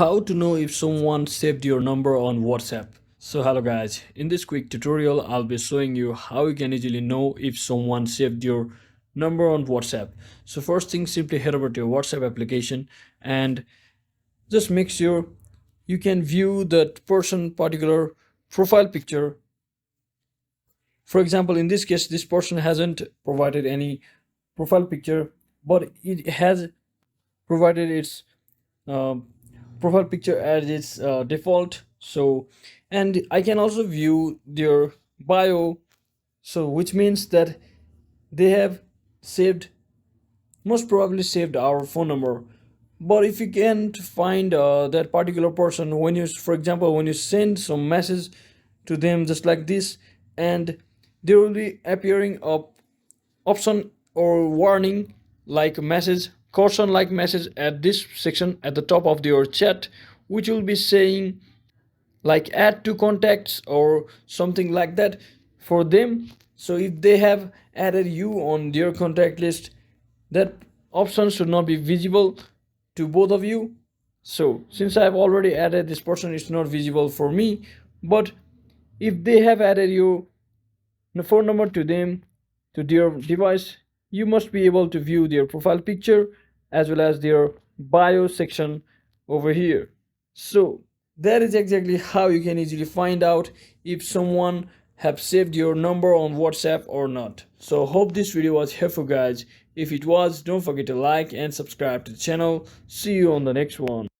How to know if someone saved your number on WhatsApp. So hello guys, in this quick tutorial I'll be showing you how you can easily know if someone saved your number on WhatsApp. So first thing, simply head over to your WhatsApp application and just make sure you can view that person particular profile picture. For example, in this case this person hasn't provided any profile picture, but it has provided its uh, profile picture as its default. So and I can also view their bio, so which means that they have saved, most probably saved our phone number. But if you can't find that particular person, when you, for example, when you send some message to them just like this, and there will be appearing a option or warning like message, caution like message at this section at the top of your chat, which will be saying like add to contacts or something like that for them. So if they have added you on their contact list, that option should not be visible to both of you. So since I have already added this person, it's not visible for me. But if they have added your phone number to them, to their device, you must be able to view their profile picture as well as their bio section over here. So that is exactly how you can easily find out if someone have saved your number on WhatsApp or not. So hope this video was helpful guys. If it was, don't forget to like and subscribe to the channel. See you on the next one.